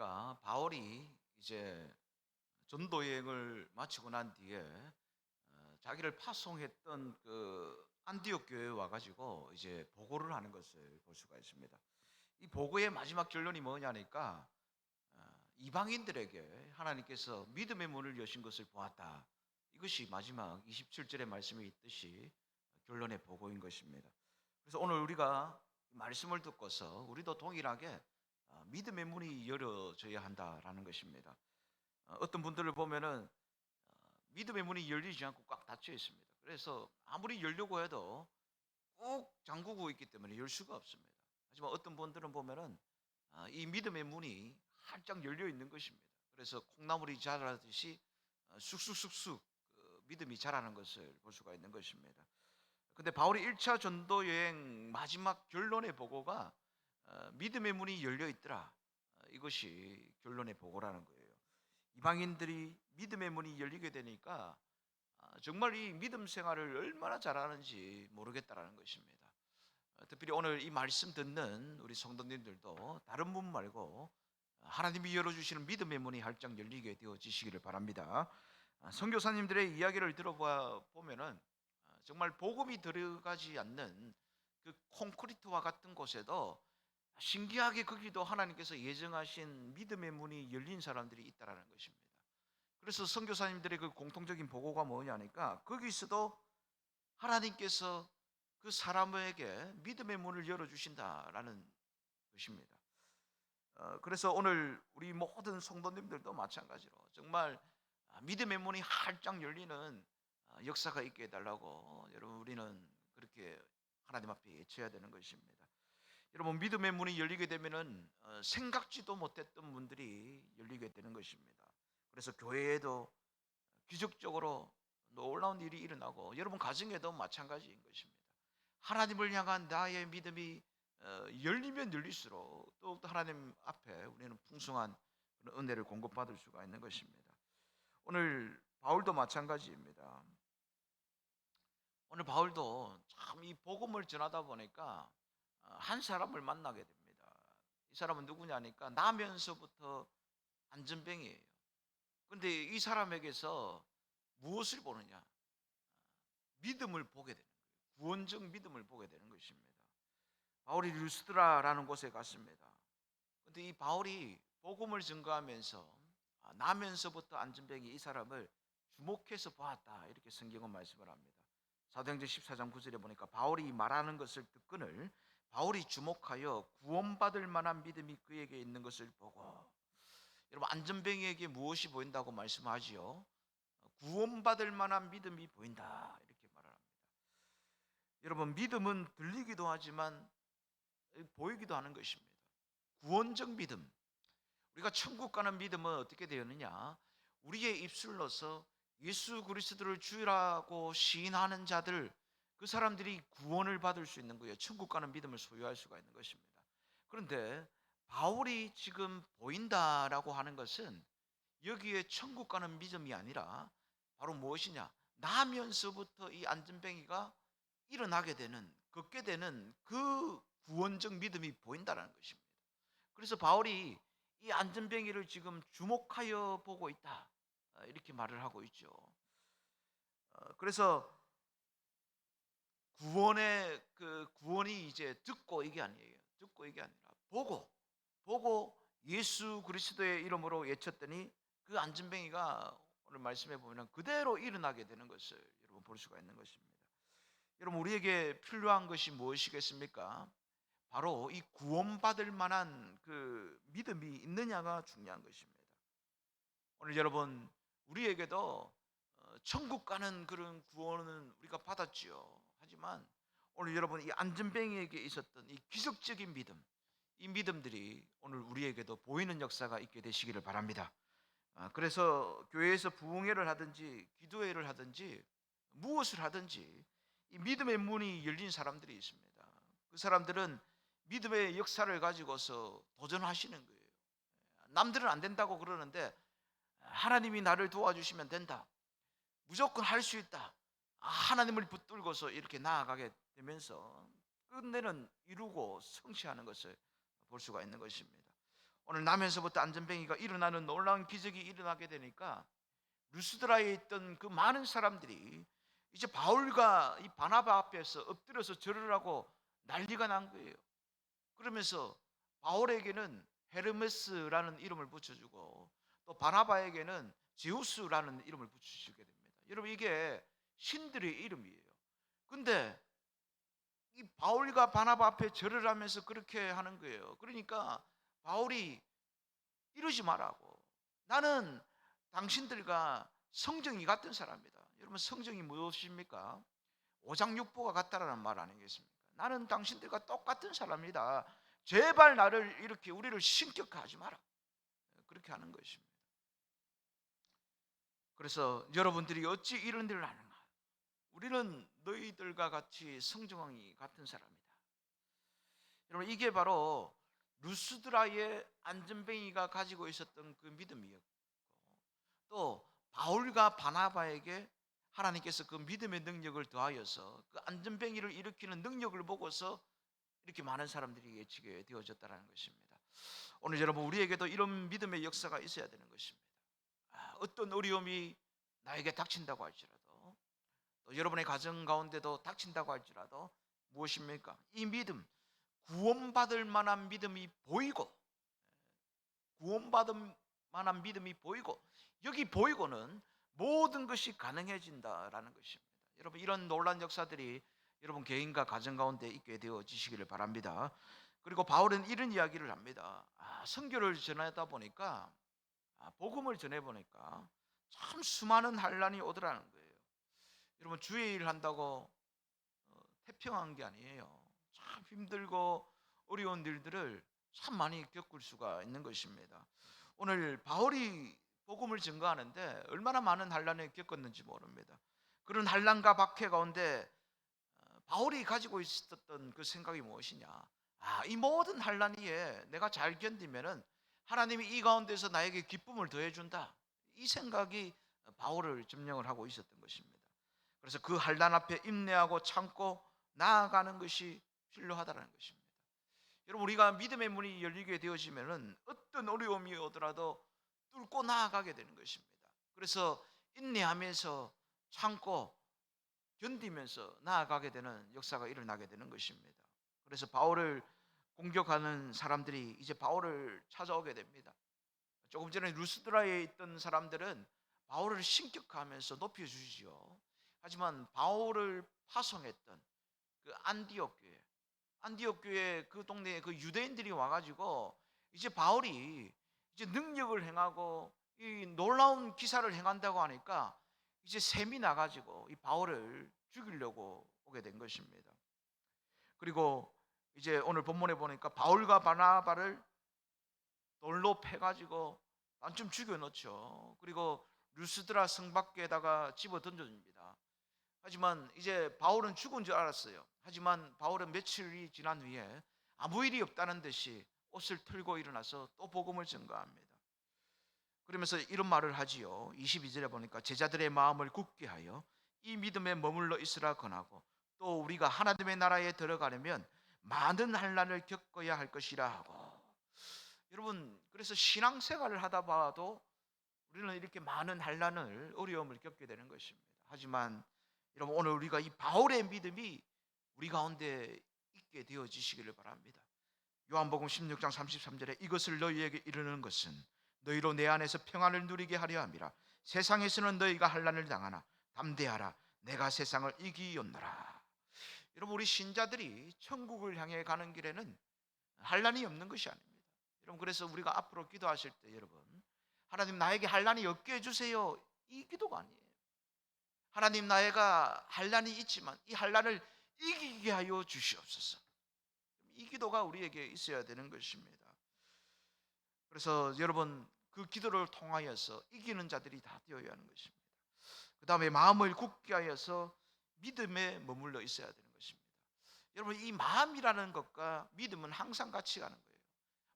보니까 바울이 이제 전도 여행을 마치고 난 뒤에 자기를 파송했던 그 안디옥 교회에 와 가지고 이제 보고를 하는 것을 볼 수가 있습니다. 이 보고의 마지막 결론이 뭐냐니까 이방인들에게 하나님께서 믿음의 문을 여신 것을 보았다. 이것이 마지막 27절의 말씀에 있듯이 결론의 보고인 것입니다. 그래서 오늘 우리가 말씀을 듣고서 우리도 동일하게 믿음의 문이 열어져야 한다라는 것입니다. 어떤 분들을 보면은 믿음의 문이 열리지 않고 꽉 닫혀 있습니다. 그래서 아무리 열려고 해도 꼭 잠그고 있기 때문에 열 수가 없습니다. 하지만 어떤 분들은 보면은 이 믿음의 문이 활짝 열려 있는 것입니다. 그래서 콩나물이 자라듯이 쑥쑥쑥쑥 믿음이 자라는 것을 볼 수가 있는 것입니다. 근데 바울이 1차 전도 여행 마지막 결론의 보고가 믿음의 문이 열려 있더라. 이것이 결론의 보고라는 거예요. 이방인들이 믿음의 문이 열리게 되니까 정말 이 믿음 생활을 얼마나 잘하는지 모르겠다라는 것입니다. 특별히 오늘 이 말씀 듣는 우리 성도님들도 다른 문 말고 하나님이 열어주시는 믿음의 문이 활짝 열리게 되어지시기를 바랍니다. 선교사님들의 이야기를 들어보면은 정말 복음이 들어가지 않는 그 콘크리트와 같은 곳에도 신기하게 거기도 하나님께서 예정하신 믿음의 문이 열린 사람들이 있다라는 것입니다. 그래서 선교사님들의 그 공통적인 보고가 뭐냐니까 거기서도 하나님께서 그 사람에게 믿음의 문을 열어주신다라는 것입니다. 그래서 오늘 우리 모든 성도님들도 마찬가지로 정말 믿음의 문이 활짝 열리는 역사가 있게 해달라고 여러분 우리는 그렇게 하나님 앞에 예쳐야 되는 것입니다. 여러분 믿음의 문이 열리게 되면은 생각지도 못했던 문들이 열리게 되는 것입니다. 그래서 교회에도 기적적으로 놀라운 일이 일어나고 여러분 가정에도 마찬가지인 것입니다. 하나님을 향한 나의 믿음이 열리면 열릴수록 더욱더 하나님 앞에 우리는 풍성한 그런 은혜를 공급받을 수가 있는 것입니다. 오늘 바울도 마찬가지입니다. 오늘 바울도 참 이 복음을 전하다 보니까 한 사람을 만나게 됩니다. 이 사람은 누구냐니까 나면서부터 안전뱅이에요. 그런데 이 사람에게서 무엇을 보느냐? 믿음을 보게 되는 거예요. 구원적 믿음을 보게 되는 것입니다. 바울이 류스드라라는 곳에 갔습니다. 그런데 이 바울이 복음을 증거하면서 나면서부터 안전뱅이 이 사람을 주목해서 보았다. 이렇게 성경은 말씀을 합니다. 사도행전 14장 9절에 보니까 바울이 말하는 것을 듣거늘 바울이 주목하여 구원받을 만한 믿음이 그에게 있는 것을 보고, 여러분 안전뱅이에게 무엇이 보인다고 말씀하지요? 구원받을 만한 믿음이 보인다 이렇게 말을 합니다. 여러분 믿음은 들리기도 하지만 보이기도 하는 것입니다. 구원적 믿음, 우리가 천국 가는 믿음은 어떻게 되었느냐? 우리의 입술로서 예수 그리스도를 주라고 시인하는 자들, 그 사람들이 구원을 받을 수 있는 거예요. 천국 가는 믿음을 소유할 수가 있는 것입니다. 그런데 바울이 지금 보인다라고 하는 것은 여기에 천국 가는 믿음이 아니라 바로 무엇이냐? 나면서부터 이 안전뱅이가 일어나게 되는, 걷게 되는 그 구원적 믿음이 보인다는 것입니다. 그래서 바울이 이 안전뱅이를 지금 주목하여 보고 있다, 이렇게 말을 하고 있죠. 그래서 구원의 그 구원이 이제 듣고 이게 아니에요. 듣고 이게 아니라 보고 예수 그리스도의 이름으로 외쳤더니 그 안전뱅이가 오늘 말씀해 보면 그대로 일어나게 되는 것을 여러분 볼 수가 있는 것입니다. 여러분 우리에게 필요한 것이 무엇이겠습니까? 바로 이 구원받을 만한 그 믿음이 있느냐가 중요한 것입니다. 오늘 여러분 우리에게도 천국 가는 그런 구원은 우리가 받았지요. 하지만 오늘 여러분 이 안전뱅이에게 있었던 이 기적적인 믿음, 이 믿음들이 오늘 우리에게도 보이는 역사가 있게 되시기를 바랍니다. 그래서 교회에서 부흥회를 하든지 기도회를 하든지 무엇을 하든지 이 믿음의 문이 열린 사람들이 있습니다. 그 사람들은 믿음의 역사를 가지고서 도전하시는 거예요. 남들은 안 된다고 그러는데 하나님이 나를 도와주시면 된다, 무조건 할 수 있다, 하나님을 붙들고서 이렇게 나아가게 되면서 끝내는 이루고 성취하는 것을 볼 수가 있는 것입니다. 오늘 남에서부터 안전뱅이가 일어나는 놀라운 기적이 일어나게 되니까 루스드라에 있던 그 많은 사람들이 이제 바울과 이 바나바 앞에서 엎드려서 절을 하고 난리가 난 거예요. 그러면서 바울에게는 헤르메스라는 이름을 붙여주고 또 바나바에게는 제우스라는 이름을 붙여주게 됩니다. 여러분, 이게 신들의 이름이에요. 근데 이 바울과 바나바 앞에 절을 하면서 그렇게 하는 거예요. 그러니까 바울이 이러지 말라고. 나는 당신들과 성정이 같은 사람이다. 여러분, 성정이 무엇입니까? 오장육부가 같다라는 말 아니겠습니까? 나는 당신들과 똑같은 사람이다. 제발 나를 이렇게 우리를 신격화하지 마라. 그렇게 하는 것입니다. 그래서 여러분들이 어찌 이런 일을 하는가? 우리는 너희들과 같이 성정이 같은 사람이다. 여러분, 이게 바로 루스드라의 안전뱅이가 가지고 있었던 그 믿음이었고, 또 바울과 바나바에게 하나님께서 그 믿음의 능력을 더하여서 그 안전뱅이를 일으키는 능력을 보고서 이렇게 많은 사람들이 예치게 되어졌다는 것입니다. 오늘 여러분, 우리에게도 이런 믿음의 역사가 있어야 되는 것입니다. 어떤 어려움이 나에게 닥친다고 할지라도, 또 여러분의 가정 가운데도 닥친다고 할지라도 무엇입니까? 이 믿음, 구원받을 만한 믿음이 보이고, 구원받을 만한 믿음이 보이고, 여기 보이고는 모든 것이 가능해진다라는 것입니다. 여러분, 이런 놀라운 역사들이 여러분 개인과 가정 가운데 있게 되어지시기를 바랍니다. 그리고 바울은 이런 이야기를 합니다. 선교를 전하다 보니까, 복음을 전해 보니까 참 수많은 환란이 오더라는 거예요. 여러분, 주의 일 한다고 태평한 게 아니에요. 참 힘들고 어려운 일들을 참 많이 겪을 수가 있는 것입니다. 오늘 바울이 복음을 증거하는데 얼마나 많은 환란을 겪었는지 모릅니다. 그런 환란과 박해 가운데 바울이 가지고 있었던 그 생각이 무엇이냐? 이 모든 환란 위에 내가 잘 견디면은 하나님이 이 가운데서 나에게 기쁨을 더해 준다. 이 생각이 바울을 점령을 하고 있었던 것입니다. 그래서 그 환란 앞에 인내하고 참고 나아가는 것이 필요하다는 것입니다. 여러분, 우리가 믿음의 문이 열리게 되어지면은 어떤 어려움이 오더라도 뚫고 나아가게 되는 것입니다. 그래서 인내하면서 참고 견디면서 나아가게 되는 역사가 일어나게 되는 것입니다. 그래서 바울을 공격하는 사람들이 이제 바울을 찾아오게 됩니다. 조금 전에 루스드라에 있던 사람들은 바울을 신격화하면서 높여주지요. 하지만 바울을 파송했던 그 안디옥 교회 그 동네에 그 유대인들이 와가지고 이제 바울이 이제 능력을 행하고 이 놀라운 기사를 행한다고 하니까 이제 셈이 나가지고 이 바울을 죽이려고 오게 된 것입니다. 그리고 이제 오늘 본문에 보니까 바울과 바나바를 돌로 패가지고 반쯤 죽여놓죠. 그리고 루스드라 성 밖에다가 집어 던져줍니다. 하지만 이제 바울은 죽은 줄 알았어요. 하지만 바울은 며칠이 지난 후에 아무 일이 없다는 듯이 옷을 털고 일어나서 또 복음을 전가합니다. 그러면서 이런 말을 하지요. 22절에 보니까 제자들의 마음을 굳게 하여 이 믿음에 머물러 있으라 권하고, 또 우리가 하나님의 나라에 들어가려면 많은 환난을 겪어야 할 것이라 하고. 여러분, 그래서 신앙생활을 하다 봐도 우리는 이렇게 많은 환난을, 어려움을 겪게 되는 것입니다. 하지만 여러분, 오늘 우리가 이 바울의 믿음이 우리 가운데 있게 되어지시기를 바랍니다. 요한복음 16장 33절에 이것을 너희에게 이르는 것은 너희로 내 안에서 평안을 누리게 하려 함이라. 세상에서는 너희가 환난을 당하나 담대하라, 내가 세상을 이기었노라. 여러분, 우리 신자들이 천국을 향해 가는 길에는 환난이 없는 것이 아닙니다. 여러분, 그래서 우리가 앞으로 기도하실 때 여러분, 하나님 나에게 환난이 없게 해주세요, 이 기도가 아니에요. 하나님, 나에가 환난이 있지만 이 환난을 이기게 하여 주시옵소서. 이 기도가 우리에게 있어야 되는 것입니다. 그래서 여러분, 그 기도를 통하여서 이기는 자들이 다 되어야 하는 것입니다. 그 다음에 마음을 굳게 하여서 믿음에 머물러 있어야 되는 것입니다. 여러분, 이 마음이라는 것과 믿음은 항상 같이 가는 거예요.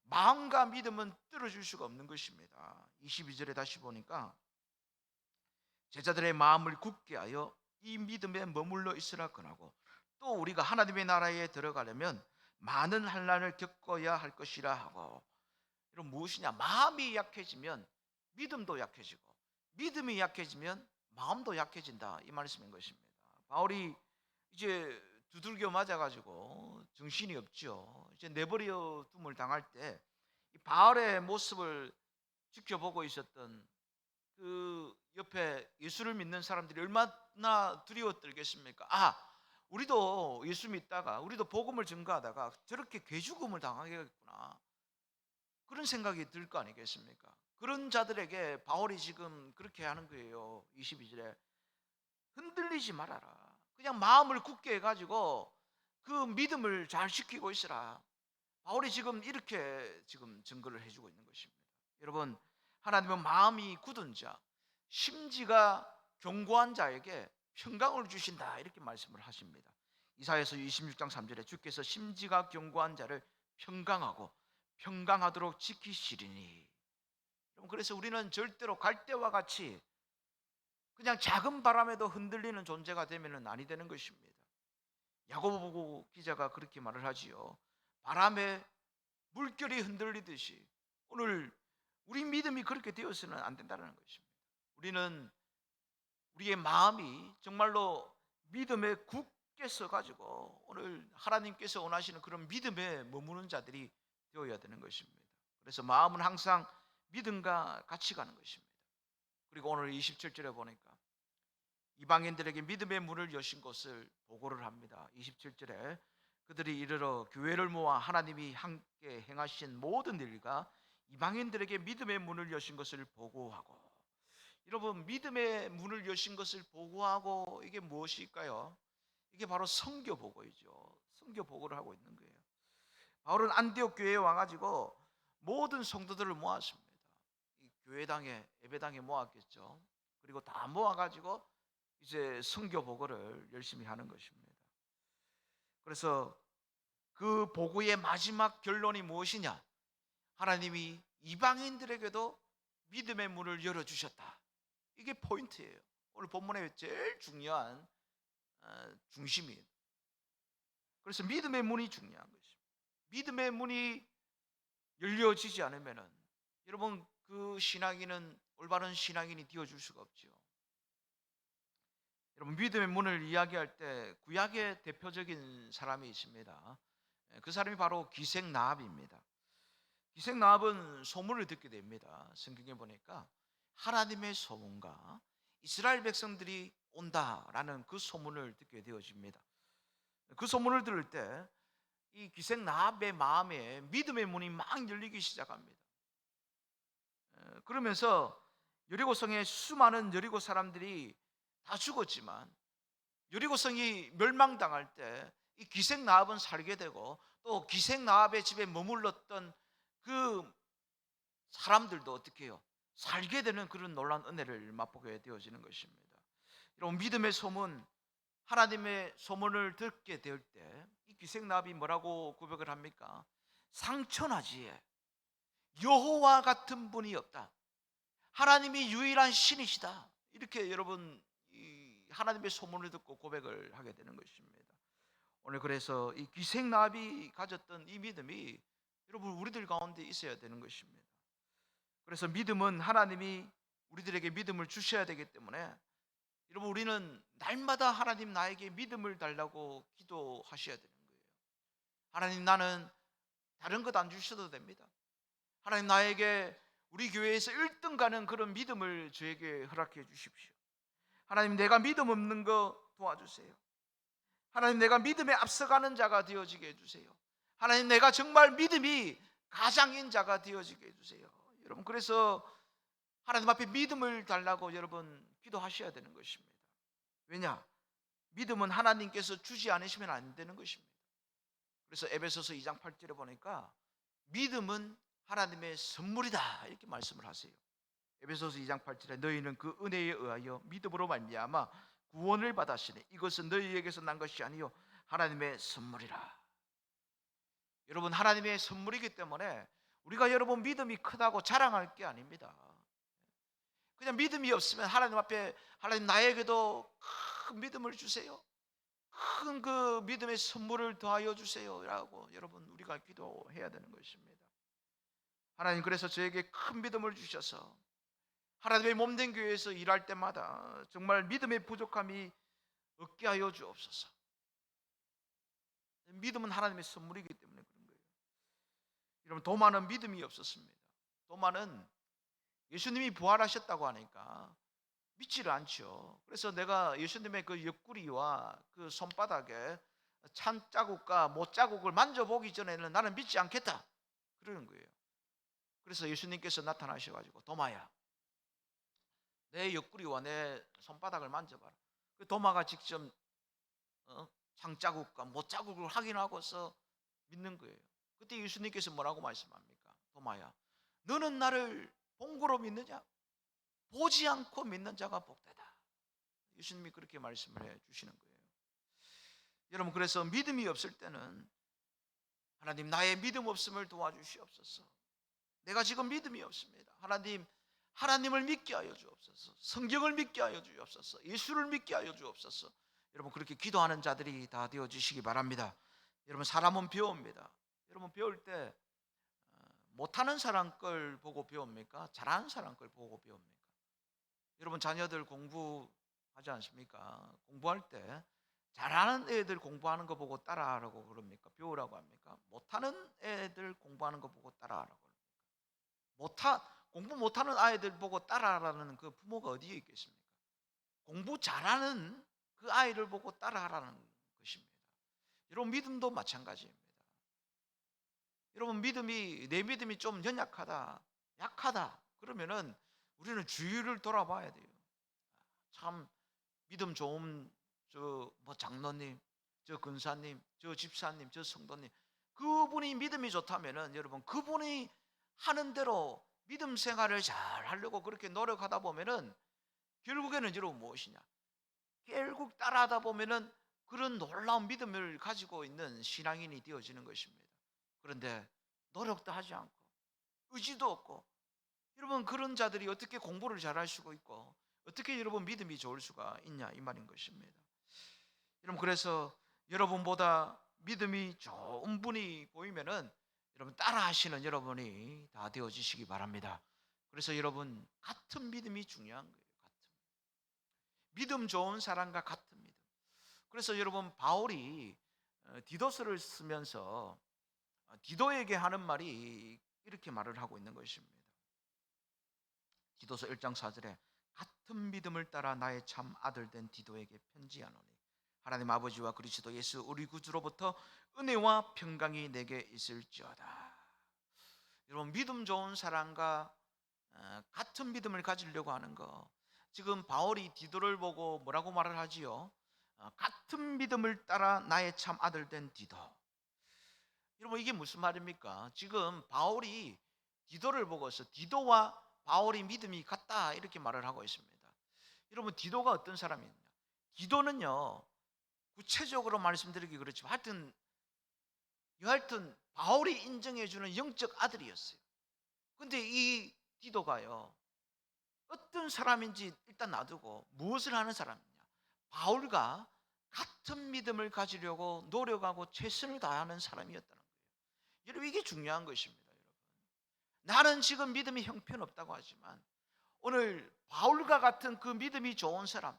마음과 믿음은 떨어질 수가 없는 것입니다. 22절에 다시 보니까 제자들의 마음을 굳게 하여 이 믿음에 머물러 있으라 권하고, 또 우리가 하나님의 나라에 들어가려면 많은 환난을 겪어야 할 것이라 하고. 여러분 무엇이냐? 마음이 약해지면 믿음도 약해지고, 믿음이 약해지면 마음도 약해진다, 이 말씀인 것입니다. 바울이 이제 두들겨 맞아가지고 정신이 없죠. 이제 내버려 둠을 당할 때 이 바울의 모습을 지켜보고 있었던 그 옆에 예수를 믿는 사람들이 얼마나 두려워 떨겠습니까? 우리도 예수 믿다가, 우리도 복음을 증거하다가 저렇게 괴죽음을 당하겠구나, 그런 생각이 들 거 아니겠습니까? 그런 자들에게 바울이 지금 그렇게 하는 거예요. 22절에 흔들리지 말아라. 그냥 마음을 굳게 해가지고 그 믿음을 잘 지키고 있으라. 바울이 지금 이렇게 지금 증거를 해주고 있는 것입니다. 여러분, 하나님은 마음이 굳은 자, 심지가 견고한 자에게 평강을 주신다, 이렇게 말씀을 하십니다. 이사야서 26장 3절에 주께서 심지가 견고한 자를 평강하고 평강하도록 지키시리니. 그래서 우리는 절대로 갈대와 같이 그냥 작은 바람에도 흔들리는 존재가 되면 아니 되는 것입니다. 야고보 기자가 그렇게 말을 하지요. 바람에 물결이 흔들리듯이 오늘 우리 믿음이 그렇게 되어서는 안 된다는 것입니다. 우리는 우리의 마음이 정말로 믿음에 굳게 서가지고 오늘 하나님께서 원하시는 그런 믿음에 머무는 자들이 되어야 되는 것입니다. 그래서 마음은 항상 믿음과 같이 가는 것입니다. 그리고 오늘 27절에 보니까 이방인들에게 믿음의 문을 여신 것을 보고를 합니다. 27절에 그들이 이르러 교회를 모아 하나님이 함께 행하신 모든 일과 이방인들에게 믿음의 문을 여신 것을 보고하고. 여러분, 믿음의 문을 여신 것을 보고하고, 이게 무엇일까요? 이게 바로 선교 보고이죠. 선교 보고를 하고 있는 거예요. 바울은 안디옥 교회에 와가지고 모든 성도들을 모았습니다. 이 교회당에, 예배당에 모았겠죠. 그리고 다 모아가지고 이제 선교 보고를 열심히 하는 것입니다. 그래서 그 보고의 마지막 결론이 무엇이냐? 하나님이 이방인들에게도 믿음의 문을 열어주셨다. 이게 포인트예요. 오늘 본문의 제일 중요한 중심이에요. 그래서 믿음의 문이 중요한 것입니다. 믿음의 문이 열려지지 않으면 여러분 그 신앙인은 올바른 신앙인이 되어줄 수가 없죠. 여러분, 믿음의 문을 이야기할 때 구약의 대표적인 사람이 있습니다. 그 사람이 바로 기생나합입니다. 기생나합은 소문을 듣게 됩니다. 성경에 보니까 하나님의 소문과 이스라엘 백성들이 온다라는 그 소문을 듣게 되어집니다. 그 소문을 들을 때 이 기생나합의 마음에 믿음의 문이 막 열리기 시작합니다. 그러면서 여리고성의 수많은 여리고 사람들이 다 죽었지만 여리고성이 멸망당할 때 이 기생나합은 살게 되고, 또 기생나합의 집에 머물렀던 그 사람들도 어떻게 해요? 살게 되는 그런 놀라운 은혜를 맛보게 되어지는 것입니다. 여러분, 믿음의 소문, 하나님의 소문을 듣게 될 때 이 기생나합이 뭐라고 고백을 합니까? 상천하지에 여호와 같은 분이 없다. 하나님이 유일한 신이시다. 이렇게 여러분 이 하나님의 소문을 듣고 고백을 하게 되는 것입니다. 오늘 그래서 이 기생나합이 가졌던 이 믿음이 여러분 우리들 가운데 있어야 되는 것입니다. 그래서 믿음은 하나님이 우리들에게 믿음을 주셔야 되기 때문에 여러분 우리는 날마다 하나님 나에게 믿음을 달라고 기도하셔야 되는 거예요. 하나님, 나는 다른 것 안 주셔도 됩니다. 하나님, 나에게 우리 교회에서 1등 가는 그런 믿음을 저에게 허락해 주십시오. 하나님, 내가 믿음 없는 거 도와주세요. 하나님, 내가 믿음에 앞서가는 자가 되어지게 해주세요. 하나님, 내가 정말 믿음이 가장인 자가 되어지게 해주세요. 여러분, 그래서 하나님 앞에 믿음을 달라고 여러분 기도하셔야 되는 것입니다. 왜냐? 믿음은 하나님께서 주지 않으시면 안 되는 것입니다. 그래서 에베소서 2장 8절에 보니까 믿음은 하나님의 선물이다, 이렇게 말씀을 하세요. 에베소서 2장 8절에 너희는 그 은혜에 의하여 믿음으로 말미암아 구원을 받았으니 이것은 너희에게서 난 것이 아니요 하나님의 선물이라. 여러분, 하나님의 선물이기 때문에 우리가 여러분 믿음이 크다고 자랑할 게 아닙니다. 그냥 믿음이 없으면 하나님 앞에 하나님, 나에게도 큰 믿음을 주세요, 큰 그 믿음의 선물을 더하여 주세요 라고 여러분 우리가 기도해야 되는 것입니다. 하나님, 그래서 저에게 큰 믿음을 주셔서 하나님의 몸된 교회에서 일할 때마다 정말 믿음의 부족함이 없게 하여 주옵소서. 믿음은 하나님의 선물이기 때문에 그런 거예요. 여러분, 도마는 믿음이 없었습니다. 도마는 예수님이 부활하셨다고 하니까 믿지를 않죠. 그래서 내가 예수님의 그 옆구리와 그 손바닥에 찬 자국과 못 자국을 만져보기 전에는 나는 믿지 않겠다, 그러는 거예요. 그래서 예수님께서 나타나셔가지고, 도마야, 내 옆구리와 내 손바닥을 만져봐라. 그 도마가 직접 창자국과 못자국을 확인하고서 믿는 거예요. 그때 예수님께서 뭐라고 말씀합니까? 도마야, 너는 나를 본 거로 믿느냐? 보지 않고 믿는 자가 복되다. 예수님이 그렇게 말씀을 해 주시는 거예요. 여러분, 그래서 믿음이 없을 때는 하나님, 나의 믿음 없음을 도와주시옵소서. 내가 지금 믿음이 없습니다. 하나님, 하나님을 믿게 하여 주옵소서. 성경을 믿게 하여 주옵소서. 예수를 믿게 하여 주옵소서. 여러분, 그렇게 기도하는 자들이 다 되어 주시기 바랍니다. 여러분, 사람은 배웁니다. 여러분, 배울 때 못하는 사람 걸 보고 배웁니까? 잘하는 사람 걸 보고 배웁니까? 여러분, 자녀들 공부하지 않습니까? 공부할 때 잘하는 애들 공부하는 거 보고 따라하라고 그럽니까? 배우라고 합니까? 못하는 애들 공부하는 거 보고 따라하라고 그럽니까? 공부 못하는 아이들 보고 따라하라는 그 부모가 어디에 있겠습니까? 공부 잘하는 그 아이를 보고 따라하라는 것입니다. 여러분, 믿음도 마찬가지입니다. 여러분, 내 믿음이 좀 연약하다, 약하다, 그러면은 우리는 주위를 돌아봐야 돼요. 참 믿음 좋은 장로님, 저 근사님, 저 집사님, 저 성도님, 그분이 믿음이 좋다면은 여러분, 그분이 하는 대로 믿음 생활을 잘 하려고 그렇게 노력하다 보면은 결국에는 여러분 무엇이냐? 결국 따라하다 보면은 그런 놀라운 믿음을 가지고 있는 신앙인이 되어지는 것입니다. 그런데 노력도 하지 않고 의지도 없고, 여러분, 그런 자들이 어떻게 공부를 잘할 수가 있고 어떻게 여러분 믿음이 좋을 수가 있냐, 이 말인 것입니다. 여러분, 그래서 여러분보다 믿음이 좋은 분이 보이면은 여러분, 따라 하시는 여러분이 다 되어지시기 바랍니다. 그래서 여러분, 같은 믿음이 중요한 거예요. 같은 믿음 좋은 사람과 같은 믿음. 그래서 여러분, 바울이 디도스를 쓰면서 디도에게 하는 말이 이렇게 말을 하고 있는 것입니다. 디도서 1장 4절에 같은 믿음을 따라 나의 참 아들 된 디도에게 편지하노니 하나님 아버지와 그리스도 예수 우리 구주로부터 은혜와 평강이 내게 있을지어다. 여러분, 믿음 좋은 사람과 같은 믿음을 가지려고 하는 거, 지금 바울이 디도를 보고 뭐라고 말을 하지요? 같은 믿음을 따라 나의 참 아들 된 디도. 여러분, 이게 무슨 말입니까? 지금 바울이 디도를 보고서 디도와 바울이 믿음이 같다, 이렇게 말을 하고 있습니다. 여러분, 디도가 어떤 사람이냐? 디도는요, 구체적으로 말씀드리기 그렇지만 여하튼 바울이 인정해주는 영적 아들이었어요. 근데 이 디도가요, 어떤 사람인지 일단 놔두고 무엇을 하는 사람이냐? 바울과 같은 믿음을 가지려고 노력하고 최선을 다하는 사람이었다는 거예요. 여러분, 이게 중요한 것입니다. 여러분, 나는 지금 믿음이 형편없다고 하지만 오늘 바울과 같은 그 믿음이 좋은 사람,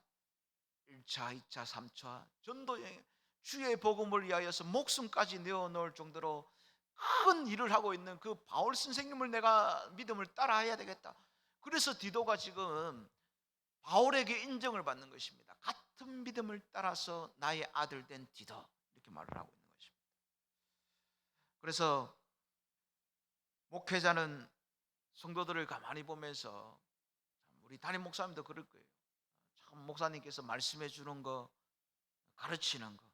1차, 2차, 3차 전도여행, 주의 복음을 위하여서 목숨까지 내어놓을 정도로 큰 일을 하고 있는 그 바울 선생님을 내가 믿음을 따라해야 되겠다. 그래서 디도가 지금 바울에게 인정을 받는 것입니다. 같은 믿음을 따라서 나의 아들 된 디도, 이렇게 말을 하고 있는 것입니다. 그래서 목회자는 성도들을 가만히 보면서, 우리 담임 목사님도 그럴 거예요. 참, 목사님께서 말씀해 주는 거, 가르치는 거,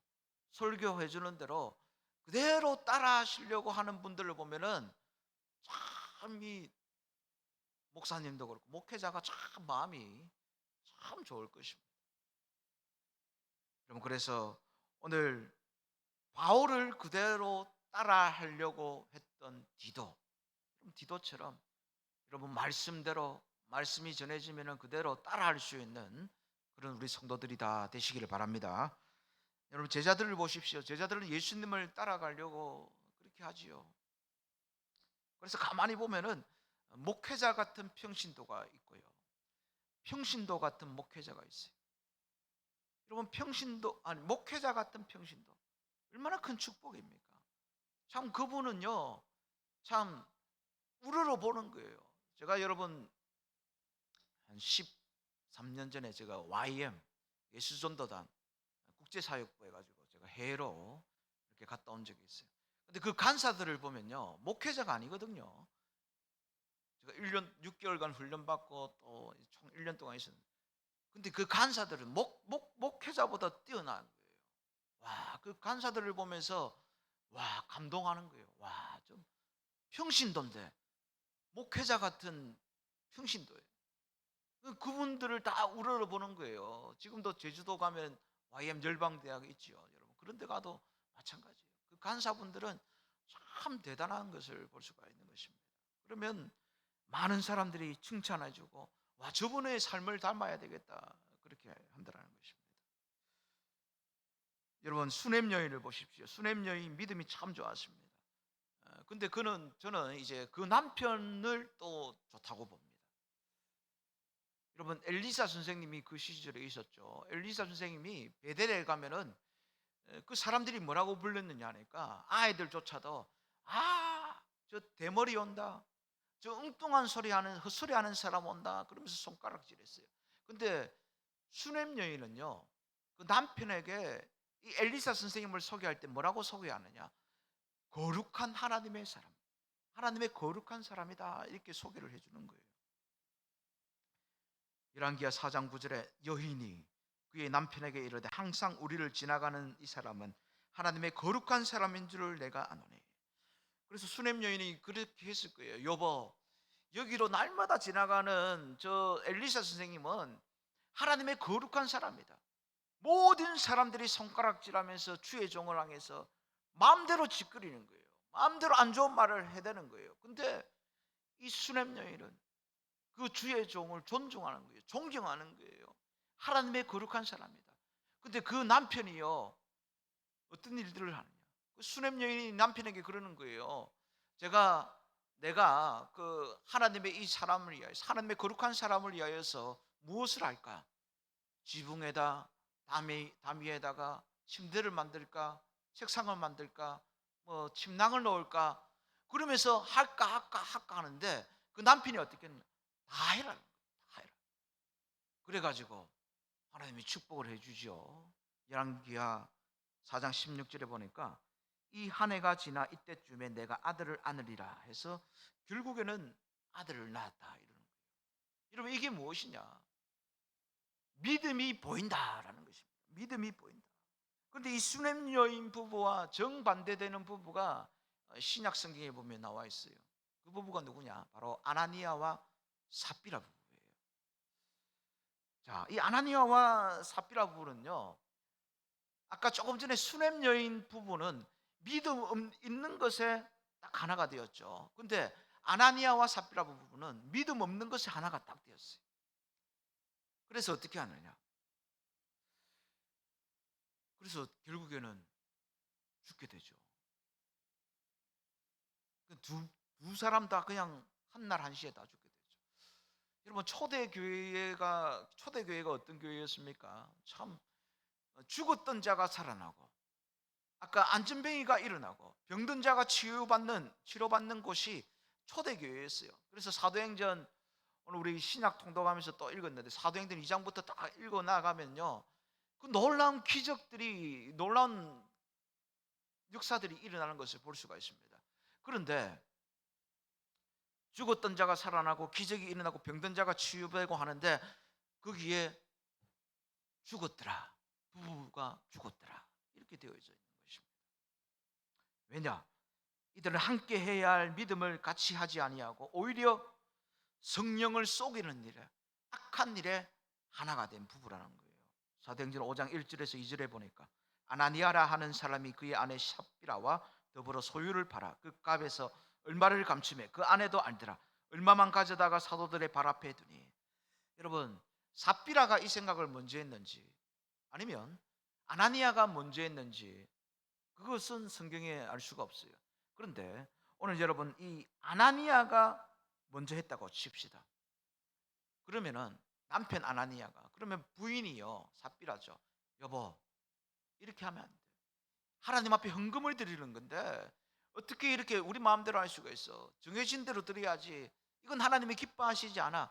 설교해 주는 대로 그대로 따라 하시려고 하는 분들을 보면은 참, 이 목사님도 그렇고 목회자가 참 마음이 참 좋을 것입니다. 여러분, 그래서 오늘 바울을 그대로 따라 하려고 했던 디도처럼 여러분, 말씀대로 말씀이 전해지면 그대로 따라 할 수 있는 그런 우리 성도들이 다 되시기를 바랍니다. 여러분, 제자들을 보십시오. 제자들은 예수님을 따라가려고 그렇게 하지요. 그래서 가만히 보면은 목회자 같은 평신도가 있고요, 평신도 같은 목회자가 있어요. 여러분, 평신도 아니 목회자 같은 평신도 얼마나 큰 축복입니까? 참 그분은요, 참 우러러 보는 거예요. 제가 여러분 한 13년 전에 제가 YM 예수전도단 국제사역부 해가지고 제가 해외로 이렇게 갔다 온 적이 있어요. 근데 그 간사들을 보면요, 목회자가 아니거든요. 제가 1년 6개월간 훈련받고 또 총 1년 동안 있었는데, 근데 그 간사들은 목회자보다 뛰어난 거예요. 와, 그 간사들을 보면서 와, 감동하는 거예요. 와, 좀 평신도인데 목회자 같은 평신도예요. 그분들을 다 우러러보는 거예요. 지금도 제주도 가면 YM 열방대학 있지요, 여러분. 그런 데 가도 마찬가지예요. 그 간사분들은 참 대단한 것을 볼 수가 있는 것입니다. 그러면 많은 사람들이 칭찬해주고, 와, 저분의 삶을 닮아야 되겠다, 그렇게 한다는 것입니다. 여러분, 수냄 여인을 보십시오. 수냄 여인 믿음이 참 좋았습니다. 근데 저는 이제 그 남편을 또 좋다고 봅니다. 여러분, 엘리사 선생님이 그 시절에 있었죠. 엘리사 선생님이 베델에 가면은 그 사람들이 뭐라고 불렀느냐 하니까, 아이들조차도 저 대머리 온다, 저 엉뚱한 소리하는 헛소리하는 사람 온다, 그러면서 손가락질했어요. 근데 수냄 여인은요, 그 남편에게 이 엘리사 선생님을 소개할 때 뭐라고 소개하느냐, 거룩한 하나님의 사람, 하나님의 거룩한 사람이다, 이렇게 소개를 해주는 거예요. 열왕기하 4장 9절에 여인이 그의 남편에게 이르되, 항상 우리를 지나가는 이 사람은 하나님의 거룩한 사람인 줄을 내가 아노니. 그래서 수냄 여인이 그렇게 했을 거예요. 여보, 여기로 날마다 지나가는 저 엘리사 선생님은 하나님의 거룩한 사람이다. 모든 사람들이 손가락질하면서 주의 종을 향해서 마음대로 짓거리는 거예요. 마음대로 안 좋은 말을 해대는 거예요. 근데 이 수냄 여인은 그 주의 종을 존중하는 거예요. 존경하는 거예요. 하나님의 거룩한 사람이다. 근데 그 남편이요, 어떤 일들을 하느냐, 그 수냄 여인이 남편에게 그러는 거예요. 내가 그 하나님의 이 사람을 위하여서, 하나님의 거룩한 사람을 위하여서 무엇을 할까? 지붕에다 담 위에다가 침대를 만들까? 책상을 만들까? 뭐 침낭을 놓을까? 그러면서 할까 하는데, 그 남편이 어떻게 했냐, 다 해라, 다 해라. 그래가지고 하나님이 축복을 해주죠. 열왕기하 4장 16절에 보니까, 이 한 해가 지나 이때쯤에 내가 아들을 안으리라 해서 결국에는 아들을 낳았다, 이러는 거예요. 여러분, 이게 무엇이냐? 믿음이 보인다라는 것입니다. 믿음이 보인다. 그런데 이 수냄 여인 부부와 정반대되는 부부가 신약 성경에 보면 나와 있어요. 그 부부가 누구냐? 바로 아나니아와 삽비라 부부예요. 자, 이 아나니아와 삽비라 부부는요, 아까 조금 전에 수냄 여인 부부는 믿음 있는 것에 딱 하나가 되었죠. 근데 아나니아와 삽비라 부부는 믿음 없는 것에 하나가 딱 되었어요. 그래서 어떻게 하느냐? 그래서 결국에는 죽게 되죠. 두 사람 다 그냥 한날 한시에 다 죽게 되죠. 여러분, 초대교회가 어떤 교회였습니까? 참, 죽었던 자가 살아나고, 아까 안전병이가 일어나고, 병든 자가 치료받는 곳이 초대교회였어요. 그래서 사도행전, 오늘 우리 신약 통독하면서 또 읽었는데, 사도행전 2장부터 딱 읽어 나가면요, 그 놀라운 기적들이, 놀라운 역사들이 일어나는 것을 볼 수가 있습니다. 그런데 죽었던 자가 살아나고 기적이 일어나고 병든 자가 치유되고 하는데, 거기에 죽었더라, 부부가 죽었더라, 이렇게 되어 있는 것입니다. 왜냐? 이들은 함께 해야 할 믿음을 같이 하지 아니하고 오히려 성령을 속이는 일에, 악한 일에 하나가 된 부부라는 거예요. 사도행전 5장 1절에서 2절에 보니까, 아나니아라 하는 사람이 그의 아내 삽비라와 더불어 소유를 팔아 그 값에서 얼마를 감추매 그 아내도 알더라. 얼마만 가져다가 사도들의 발 앞에 두니. 여러분, 삽비라가 이 생각을 먼저 했는지 아니면 아나니아가 먼저 했는지, 그것은 성경에 알 수가 없어요. 그런데 오늘 여러분 이 아나니아가 먼저 했다고 칩시다. 그러면은 남편 아나니아가, 그러면 부인이요 삽비라죠. 여보, 이렇게 하면 안 돼. 하나님 앞에 헌금을 드리는 건데 어떻게 이렇게 우리 마음대로 할 수가 있어? 정해진 대로 드려야지. 이건 하나님이 기뻐하시지 않아.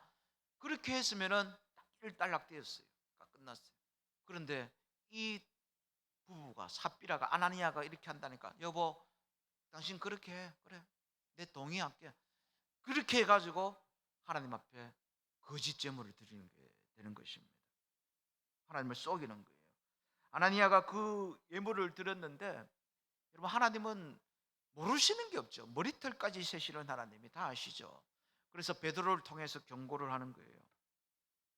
그렇게 했으면은 일단락되었어요. 끝났어요. 그런데 이 부부가 삽비라가 아나니아가 이렇게 한다니까, 여보 당신 그렇게 해. 그래, 내 동의할게. 그렇게 해가지고 하나님 앞에 거짓 제물을 드리는 게 되는 것입니다. 하나님을 속이는 거예요. 아나니아가 그 예물을 드렸는데, 여러분 하나님은 모르시는 게 없죠. 머리털까지 세시는 하나님이 다 아시죠. 그래서 베드로를 통해서 경고를 하는 거예요.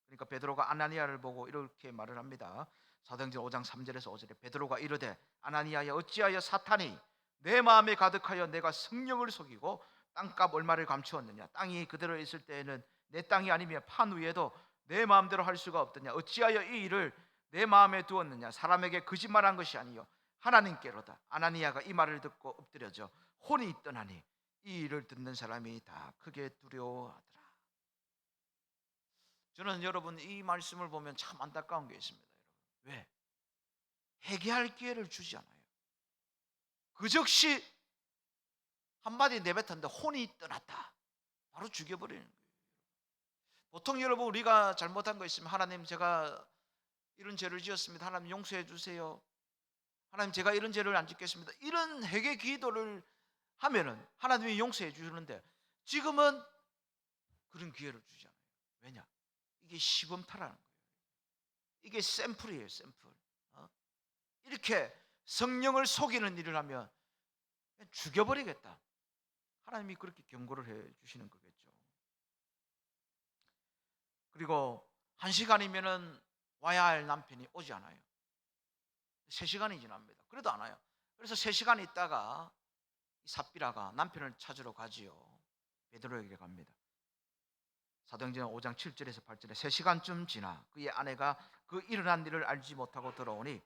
그러니까 베드로가 아나니아를 보고 이렇게 말을 합니다. 사도행전 5장 3절에서 5절에 베드로가 이르되 아나니아야, 어찌하여 사탄이 내 마음에 가득하여 내가 성령을 속이고 땅값 얼마를 감추었느냐? 땅이 그대로 있을 때에는 내 땅이 아니며 판 위에도 내 마음대로 할 수가 없더냐? 어찌하여 이 일을 내 마음에 두었느냐? 사람에게 거짓말한 것이 아니요 하나님께로다. 아나니아가 이 말을 듣고 엎드려져 혼이 떠나니 이 일을 듣는 사람이 다 크게 두려워하더라. 저는 여러분 이 말씀을 보면 참 안타까운 게 있습니다. 왜? 회개할 기회를 주지 않아요. 그 즉시 한마디 내뱉었는데 혼이 떠났다. 바로 죽여버리는 거예요. 보통 여러분 우리가 잘못한 거 있으면, 하나님 제가 이런 죄를 지었습니다. 하나님 용서해 주세요. 하나님 제가 이런 죄를 안 짓겠습니다. 이런 회개 기도를 하면은 하나님이 용서해 주시는데, 지금은 그런 기회를 주지 않아요. 왜냐? 이게 시범타라는 거예요. 이게 샘플이에요, 샘플. 이렇게 성령을 속이는 일을 하면 죽여버리겠다. 하나님이 그렇게 경고를 해 주시는 거겠죠. 그리고 1시간이면은 와야 할 남편이 오지 않아요. 3시간이 지납니다. 그래도 안 와요. 그래서 3시간 있다가 삽비라가 남편을 찾으러 가지요. 베드로에게 갑니다. 사도행전 5장 7절에서 8절에 3시간쯤 지나 그의 아내가 그 일어난 일을 알지 못하고 들어오니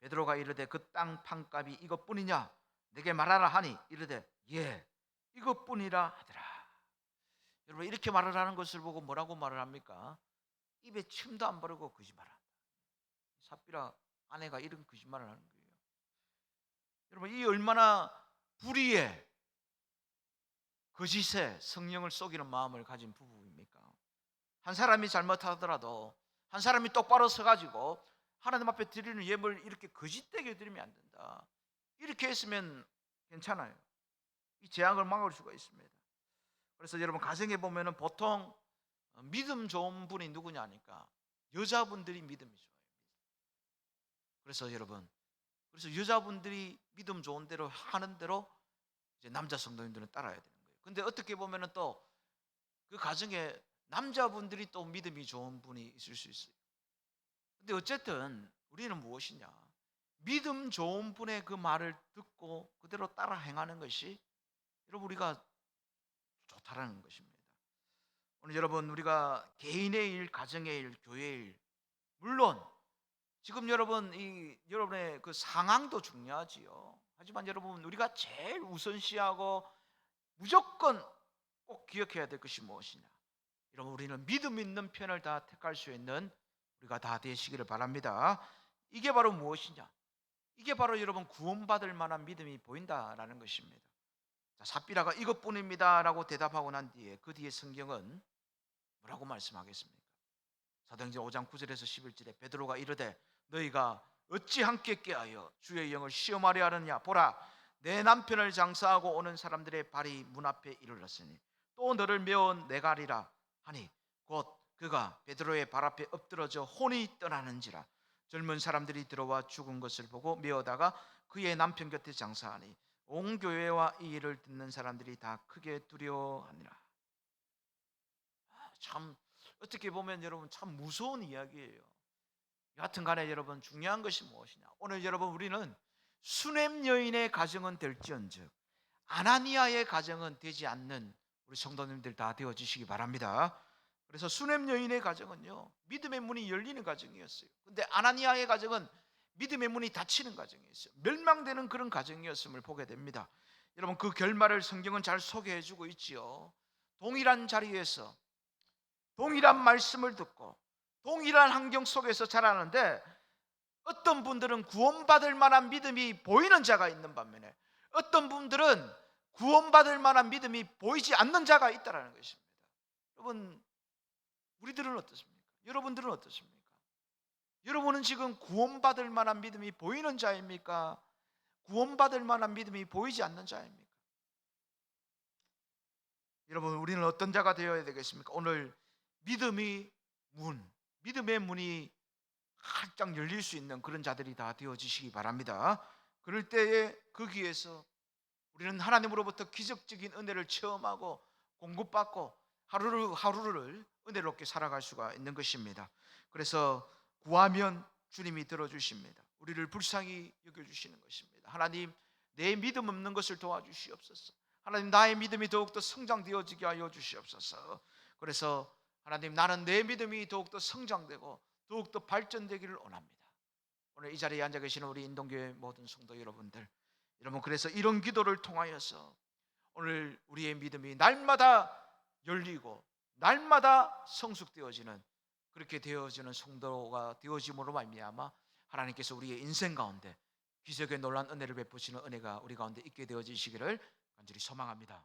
베드로가 이르되 그 땅 판값이 이것뿐이냐? 내게 말하라 하니 이르되 예, 이것뿐이라 하더라. 여러분 이렇게 말을 하는 것을 보고 뭐라고 말을 합니까? 입에 침도 안 바르고 거짓말한다. 삽비라 아내가 이런 거짓말을 하는 거예요. 여러분 이 얼마나 불의에 거짓에 성령을 속이는 마음을 가진 부부입니까? 한 사람이 잘못하더라도 한 사람이 똑바로 서가지고 하나님 앞에 드리는 예물을 이렇게 거짓되게 드리면 안 된다. 이렇게 했으면 괜찮아요. 이 재앙을 막을 수가 있습니다. 그래서 여러분 가정에 보면은 보통 믿음 좋은 분이 누구냐 하니까 여자분들이 믿음이 좋아요. 그래서 여러분, 그래서 여자분들이 믿음 좋은 대로 하는 대로 이제 남자 성도님들은 따라야 되는 거예요. 근데 어떻게 보면은 또 그 가정에 남자분들이 또 믿음이 좋은 분이 있을 수 있어요. 근데 어쨌든 우리는 무엇이냐? 믿음 좋은 분의 그 말을 듣고 그대로 따라 행하는 것이 여러분 우리가 좋다라는 것입니다. 오늘 여러분 우리가 개인의 일, 가정의 일, 교회의 일, 물론 지금 여러분 이 여러분의 그 상황도 중요하지요. 하지만 여러분 우리가 제일 우선시하고 무조건 꼭 기억해야 될 것이 무엇이냐? 여러분 우리는 믿음 있는 편을 다 택할 수 있는 우리가 다 되시기를 바랍니다. 이게 바로 무엇이냐? 이게 바로 여러분 구원받을 만한 믿음이 보인다라는 것입니다. 자, 삽비라가 이것뿐입니다라고 대답하고 난 뒤에 그 뒤에 성경은 뭐라고 말씀하겠습니까? 사도행전 5장 9절에서 11절에 베드로가 이르되 너희가 어찌 함께 깨하여 주의 영을 시험하려 하느냐? 보라, 내 남편을 장사하고 오는 사람들의 발이 문 앞에 이르렀으니 또 너를 메온 내가 하리라 하니 곧 그가 베드로의 발 앞에 엎드러져 혼이 떠나는지라. 젊은 사람들이 들어와 죽은 것을 보고 메어다가 그의 남편 곁에 장사하니 온 교회와 이 일을 듣는 사람들이 다 크게 두려워하니라. 참 어떻게 보면 여러분 참 무서운 이야기예요. 여하튼 간에 여러분 중요한 것이 무엇이냐? 오늘 여러분 우리는 수냄 여인의 가정은 될지언정 아나니아의 가정은 되지 않는 우리 성도님들 다 되어지시기 바랍니다. 그래서 수냄 여인의 가정은요 믿음의 문이 열리는 가정이었어요. 근데 아나니아의 가정은 믿음의 문이 닫히는 가정이었어요. 멸망되는 그런 가정이었음을 보게 됩니다. 여러분 그 결말을 성경은 잘 소개해 주고 있지요. 동일한 자리에서 동일한 말씀을 듣고 동일한 환경 속에서 자라는데 어떤 분들은 구원받을 만한 믿음이 보이는 자가 있는 반면에 어떤 분들은 구원받을 만한 믿음이 보이지 않는 자가 있다는 것입니다. 여러분, 우리들은 어떻습니까? 여러분들은 어떻습니까? 여러분은 지금 구원받을 만한 믿음이 보이는 자입니까? 구원받을 만한 믿음이 보이지 않는 자입니까? 여러분, 우리는 어떤 자가 되어야 되겠습니까? 오늘 믿음의 믿음의 문이 활짝 열릴 수 있는 그런 자들이 다 되어지시기 바랍니다. 그럴 때에 거기에서 우리는 하나님으로부터 기적적인 은혜를 체험하고 공급받고 하루를 은혜롭게 살아갈 수가 있는 것입니다. 그래서 구하면 주님이 들어주십니다. 우리를 불쌍히 여겨주시는 것입니다. 하나님, 내 믿음 없는 것을 도와주시옵소서. 하나님, 나의 믿음이 더욱더 성장되어지게 하여 주시옵소서. 그래서 하나님, 나는 내 믿음이 더욱더 성장되고 더욱더 발전되기를 원합니다. 오늘 이 자리에 앉아 계시는 우리 인동교회 모든 성도 여러분들, 여러분, 그래서 이런 기도를 통하여서 오늘 우리의 믿음이 날마다 열리고 날마다 성숙되어지는, 그렇게 되어지는 성도가 되어짐으로 말미암아 하나님께서 우리의 인생 가운데 기적의 놀란 은혜를 베푸시는 은혜가 우리 가운데 있게 되어지시기를 간절히 소망합니다.